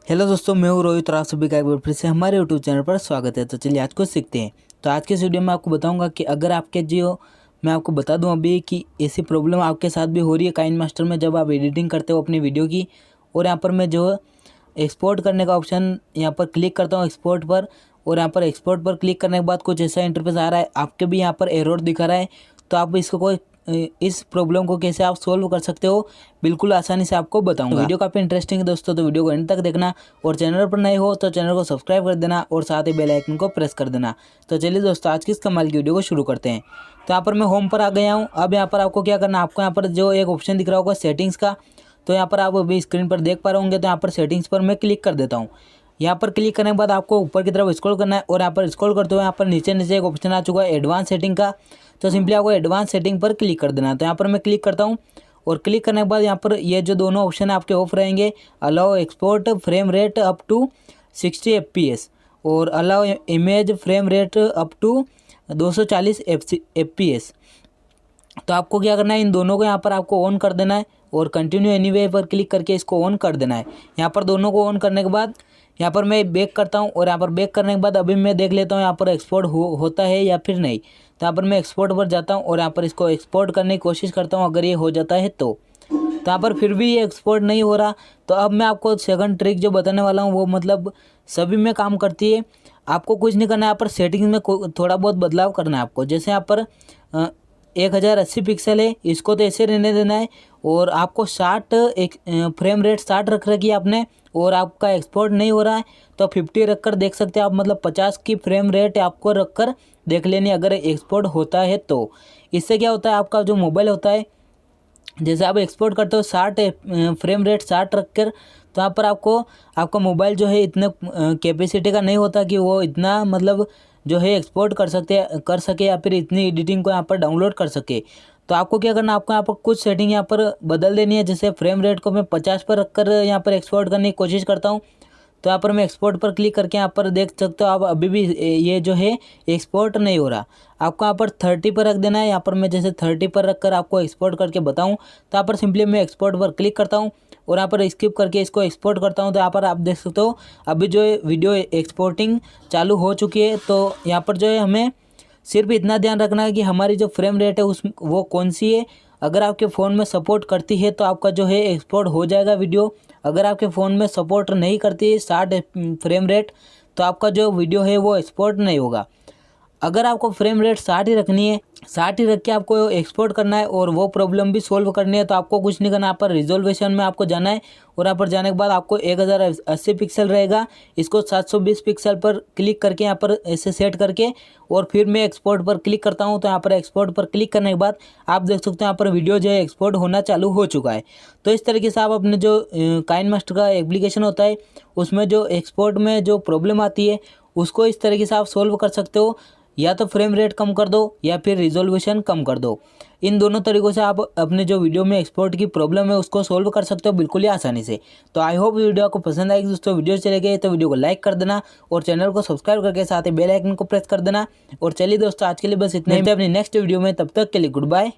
Hello दोस्तों, मैं हूँ रोहित और आप सभी का एक बार फिर से हमारे यूट्यूब चैनल पर स्वागत है। तो चलिए आज कुछ सीखते हैं। तो आज के इस वीडियो में आपको बताऊंगा कि अगर आपके मैं आपको बता दूं अभी कि ऐसी प्रॉब्लम आपके साथ भी हो रही है काइनमास्टर में, जब आप एडिटिंग करते हो अपनी वीडियो की और यहाँ पर मैं जो एक्सपोर्ट करने का ऑप्शन यहाँ पर क्लिक करता हूँ एक्सपोर्ट पर, और यहाँ पर एक्सपोर्ट पर क्लिक करने के बाद कुछ ऐसा इंटरफेस आ रहा है, आपके भी यहाँ पर एरर दिखा रहा है। तो आप इसको कोई इस प्रॉब्लम को कैसे आप सोल्व कर सकते हो बिल्कुल आसानी से आपको बताऊंगा। वीडियो काफ़ी इंटरेस्टिंग है दोस्तों, तो वीडियो को एंड तक देखना और चैनल पर नए हो तो चैनल को सब्सक्राइब कर देना और साथ ही बेल आइकन को प्रेस कर देना। तो चलिए दोस्तों आज की इस कमाल की वीडियो को शुरू करते हैं। तो यहाँ पर मैं होम पर आ गया हूँ। अब यहाँ पर आपको क्या करना है, आपको यहाँ पर जो एक ऑप्शन दिख रहा होगा सेटिंग्स का, तो यहाँ पर आप अभी स्क्रीन पर देख पा रहे होंगे। तो यहाँ पर सेटिंग्स पर मैं क्लिक कर देता हूँ। यहाँ पर क्लिक करने के बाद आपको ऊपर की तरफ स्क्रॉल करना है और यहाँ पर स्क्रॉल करते हुए यहाँ पर नीचे नीचे एक ऑप्शन आ चुका है एडवांस सेटिंग का। तो सिंपली आपको एडवांस सेटिंग पर क्लिक कर देना है। तो यहाँ पर मैं क्लिक करता हूँ और क्लिक करने के बाद यहाँ पर ये जो दोनों ऑप्शन है आपके ऑफ रहेंगे, allow export frame rate up to 60 FPS और allow image frame rate up to 240 FPS। तो आपको क्या करना है, इन दोनों को यहाँ पर आपको ऑन कर देना है और कंटिन्यू एनीवे पर क्लिक करके इसको ऑन कर देना है। यहाँ पर दोनों को ऑन करने के बाद यहाँ पर मैं बैक करता हूँ और यहाँ पर बैक करने के बाद अभी मैं देख लेता हूँ यहाँ पर एक्सपोर्ट होता है या फिर नहीं। तो यहाँ पर मैं एक्सपोर्ट पर जाता हूँ और यहाँ पर इसको एक्सपोर्ट करने की कोशिश करता हूँ। अगर ये हो जाता है तो यहाँ पर फिर भी ये एक्सपोर्ट नहीं हो रहा, तो अब मैं आपको सेकंड ट्रिक जो बताने वाला हूँ वो मतलब सभी में काम करती है। आपको कुछ नहीं करना है, यहाँ पर सेटिंग में थोड़ा बहुत बदलाव करना है आपको। जैसे यहाँ पर 1080 पिक्सल है, इसको तो ऐसे रहने देना है और आपको 60 फ्रेम रेट 60 रख रखी है आपने और आपका एक्सपोर्ट नहीं हो रहा है तो 50 रख कर देख सकते हैं आप, मतलब 50 की फ्रेम रेट आपको रख कर देख लेनी अगर एक्सपोर्ट होता है तो। इससे क्या होता है, आपका जो मोबाइल होता है जैसे आप एक्सपोर्ट करते हो 60 फ्रेम रेट 60 रख कर, तो यहाँ पर आपका मोबाइल जो है इतने कैपेसिटी का नहीं होता कि वो इतना मतलब जो है एक्सपोर्ट कर सके या फिर इतनी एडिटिंग को यहाँ पर डाउनलोड कर सके। तो आपको क्या करना है, आपको यहाँ पर कुछ सेटिंग यहाँ पर बदल देनी है। जैसे फ्रेम रेट को मैं 50 पर रखकर यहाँ पर एक्सपोर्ट करने की कोशिश करता हूँ। तो यहाँ पर मैं एक्सपोर्ट पर क्लिक करके यहाँ पर देख सकते हो आप अभी भी ये जो है एक्सपोर्ट नहीं हो रहा। आपको यहाँ पर 30 पर रख देना है। यहाँ पर मैं जैसे 30 पर रखकर आपको एक्सपोर्ट करके बताऊँ, तो यहाँ पर सिंपली मैं एक्सपोर्ट पर क्लिक करता हूँ और यहाँ पर स्किप करके इसको एक्सपोर्ट करता हूँ। तो यहाँ पर आप देख सकते हो अभी जो वीडियो एक्सपोर्टिंग चालू हो चुकी है। तो यहाँ पर जो है हमें सिर्फ इतना ध्यान रखना है कि हमारी जो फ्रेम रेट है वो कौन सी है। अगर आपके फ़ोन में सपोर्ट करती है तो आपका जो है एक्सपोर्ट हो जाएगा वीडियो। अगर आपके फ़ोन में सपोर्ट नहीं करती है 60 फ्रेम रेट, तो आपका जो वीडियो है वो एक्सपोर्ट नहीं होगा। अगर आपको फ्रेम रेट 60 ही रखनी है, 60 ही रख के आपको एक्सपोर्ट करना है और वो प्रॉब्लम भी सोल्व करनी है, तो आपको कुछ नहीं करना, यहाँ पर रिजोल्यूशन में आपको जाना है और यहाँ पर जाने के बाद आपको 1080 पिक्सल रहेगा, इसको 720 पिक्सल पर क्लिक करके यहाँ पर ऐसे सेट करके और फिर मैं एक्सपोर्ट पर क्लिक करता हूँ। तो यहाँ पर एक्सपोर्ट पर क्लिक करने के बाद आप देख सकते हो यहाँ पर वीडियो जो है एक्सपोर्ट होना चालू हो चुका है। तो इस तरीके से आप अपने जो काइनमास्टर का एप्लीकेशन होता है उसमें जो एक्सपोर्ट में जो प्रॉब्लम आती है उसको इस तरीके से आप सोल्व कर सकते हो। या तो फ्रेम रेट कम कर दो या फिर रिजोल्यूशन कम कर दो। इन दोनों तरीक़ों से आप अपने जो वीडियो में एक्सपोर्ट की प्रॉब्लम है उसको सोल्व कर सकते हो बिल्कुल ही आसानी से। तो आई होप वीडियो आपको पसंद आएगी दोस्तों। वीडियो चले गए तो वीडियो को लाइक कर देना और चैनल को सब्सक्राइब करके साथ ही बेल आइकन को प्रेस कर देना। और चलिए दोस्तों आज के लिए बस इतना ही, अपनी नेक्स्ट वीडियो में, तब तक के लिए गुड बाय।